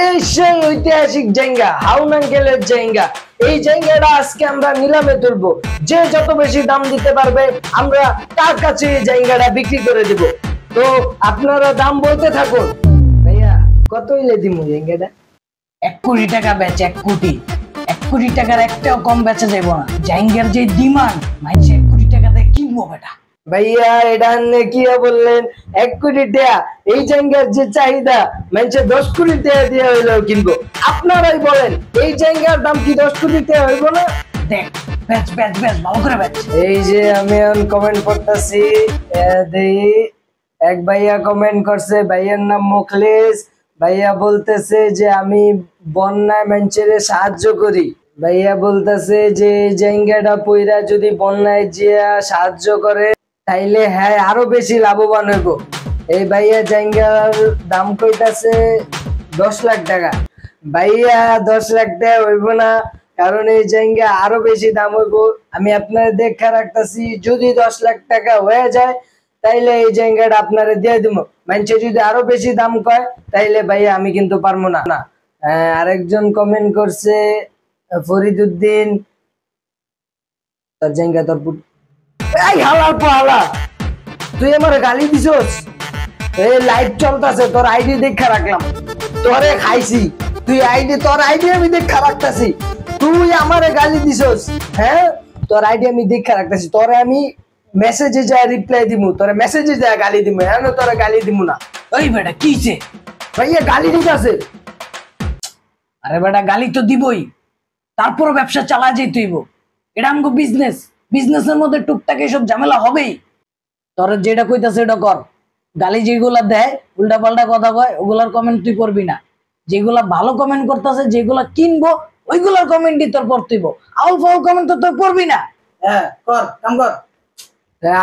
এই সেই ঐতিহাসিক জায়গা হাউনাঙ্গেলের জায়গা। এই জায়গাটা আজকে আমরা নিলামে তুলবো। যে যত বেশি দাম দিতে পারবে আমরা তার কাছে এই জায়গাটা বিক্রি করে দিব। তো আপনারা দাম বলতে থাকুন। ভাইয়া কত হইলে দিমু জায়গাটা? 1 কোটি টাকা বেচ। 1 কোটি 1 কোটি টাকার একটাও কম বেচা যাইব না। জায়গার যে ডিমান্ড, মানুষ 1 কোটি টাকা দিয়ে কিনবো বেটা। ভাইয়া এটা কি বললেন? 1 কোটি টাকা? এই জায়গার যে চাহিদা মানুষে 10 কোটি টাকা দিয়ে হইলেও কিনবো। আপনারাই বলেন এই জায়গার দাম কি 10 কোটি টাকা হইব না? দেখ বেচ বেচ বেচ, ভালো করে বেচ। এই যে আমি কমেন্ট করতেছি, এক ভাইয়া কমেন্ট করছে, ভাইয়ার নাম মুখলেস। ভাইয়া বলতেছে যে আমি বন্যায় মানুষের সাহায্য করি। ভাইয়া বলতেছে যে জায়গাটা পয়রা যদি বন্যায় যে সাহায্য করে তাইলে হ্যাঁ আরো বেশি লাভবান হইব। এই ভাইয়া জায়গার দাম কইতাছে 10 লাখ টাকা। ভাইয়া 10 লাখ টাকা হইব না, কারণ এই জায়গা আরো বেশি দাম হইব। আমি আপনার দেখা রাখতেছি, যদি 10 লাখ টাকা হয়ে যায় তাইলে এই জায়গাটা আপনারা দিয়ে দিব। মানুষে যদি আরো বেশি দাম কয় তাইলে ভাইয়া আমি কিন্তু পারবো না। আরেকজন কমেন্ট করছে ফরিদউদ্দিন, তোর জায়গা তোর এই হালার পালা, তুই আমার গালি দিছস? এই লাইভ চলতেছে, তোর আইডি দেখা রাখলাম, তোরে খাইছি। তুই তোর আইডি আমি দেখা রাখতেছি, তুই আমারে গালি দিছস? হ্যাঁ, তোর আইডি আমি দেখা রাখতেছি, তোরে আমি মেসেজে যায় রিপ্লাই দিমু, তোরে মেসেজে যায় গালি দিমু। হ্যাঁ, তোরে গালি দিমু না। ওই বেটা কিছে? ভাইয়া গালি দিতেছে। আরে বেটা গালি তো দিবই, তারপরও ব্যবসা চালা যেতে হইব। এটা আমগো বিজনেস, বিজনেসের মধ্যে টুকটাক এসব ঝামেলা হবেই। তোর যেটা কইতাছে এটা কর। গালি যেগুলা দেয়, উল্টা পাল্টা কথা কয়, ওগুলার কমেন্ট তুই করবি না। যেগুলা ভালো কমেন্ট করতেছে, যেগুলা কিনবো ওইগুলার কমেন্টই তোর পড়তেইব। আউল ফাউল কমেন্ট তো তুই করবি না। হ্যাঁ কর, কাম কর।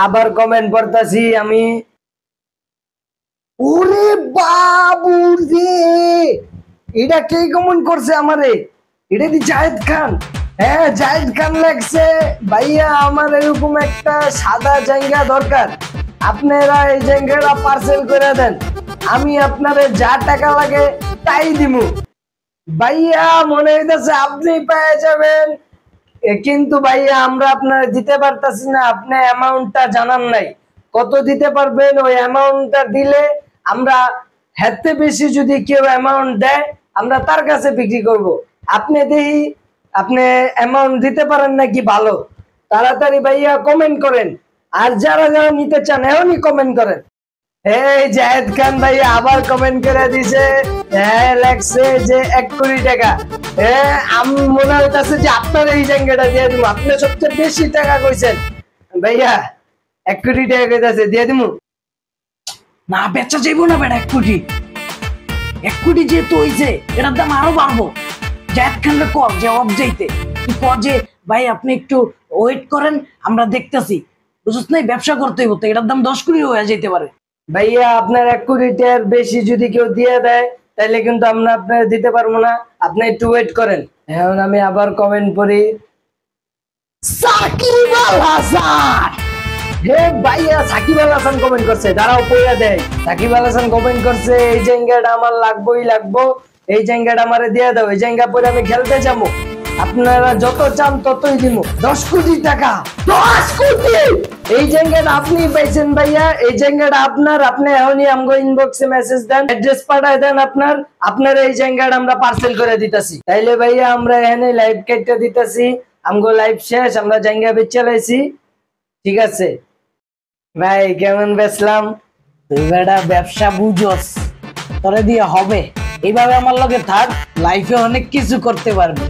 আবার কমেন্ট পড়তাছি আমি। ওরে বাবু রে, এটা কে কমেন্ট করছে আমারে? এটা কি জায়েদ খান? হ্যাঁ জায়েদ খান লাগছে। ভাইয়া আমার এরকম একটা সাদা জায়গা দরকার, আপনারা এই জায়গাটা পার্সেল করে দেন, আমি আপনারে যা টাকা লাগে তাই দিমু। ভাইয়া মনে হইতেছে আপনি পেয়ে যাবেন, কিন্তু ভাইয়া আমরা আপনার দিতে পারতাছি না। আপনি অ্যামাউন্টটা জানান নাই, কত দিতে পারবেন? ওই অ্যামাউন্টটা দিলে আমরা হাতে বেশি যদি কেউ অ্যামাউন্ট দেয় আমরা তার কাছে বিক্রি করব। আপনি দেখি আপনি অ্যামাউন্ট দিতে পারেন নাকি, ভালো তাড়াতাড়ি ভাইয়া কমেন্ট করেন। আর যারা যারা নিতে চান এখনই কমেন্ট করেন। এই জায়েদ খান ভাইয়া আবার কমেন্ট করে দিছে, হ্যাঁ লাগছে যে 1 কোটি টাকা। হ্যাঁ আমি মনে হইতাছে যে আপনার এই জায়গাটা দিয়ে দিব, আপনি সবচেয়ে বেশি টাকা কইছেন। ভাইয়া 1 কোটি টাকা কইতাছে, দিয়ে দিমু না? বেচা যাইবো না বেটা 1 কোটি। 1 কোটি যেহেতু হইছে, এটার দাম আরো বাড়বো। জায়েদ খানকে কর যে অফ যাইতে, তুই কর যে ভাই আপনি একটু ওয়েট করেন, আমরা দেখতেছি। বুঝছ নাই, ব্যবসা করতে হইব তো, এটার দাম 10 কোটি হয়ে যেতে পারে। ভাইয়া আপনার 1 কোটি টাকার বেশি যদি কেউ দিয়ে দেয় তাহলে কিন্তু আমরা আপনার দিতে পারবো না, আপনি একটু ওয়েট করেন। এখন আমি আবার কমেন্ট করি, সাকিব আল হাসান। হে ভাইয়া সাকিব আল হাসান কমেন্ট করছে, দাঁড়াও পয়লা দেয়। সাকিব আল হাসান কমেন্ট করছে এই জায়গাটা আমার লাগবোই লাগবো, এই জায়গাটা আমারে দিয়ে দাও, এই জায়গা পরে আমি খেলতে যাবো, আপনারা যত চান ততই দিব। 10 কোটি টাকা, 10 কোটি! এই জায়গাটা আপনি পাইছেন ভাইয়া, এই জায়গাটা আপনার। আপনি এখনই আমগো ইনবক্সে মেসেজ দেন, অ্যাড্রেস পাঠায় দেন আপনার এই জায়গাটা আমরা পার্সেল করে দিতেছি। তাইলে ভাইয়া আমরা এখানে লাইভ কেটে দিতেছি, আমগো লাইভ শেষ, আমরা জায়গা বেচে লাইছি। ঠিক আছে ভাই, কেমন বেচলাম? তুই বেটা ব্যবসা বুঝোস, তোরে দিয়ে হবে। এইভাবে আমার লগে থাক, লাইফে অনেক কিছু করতে পারবি।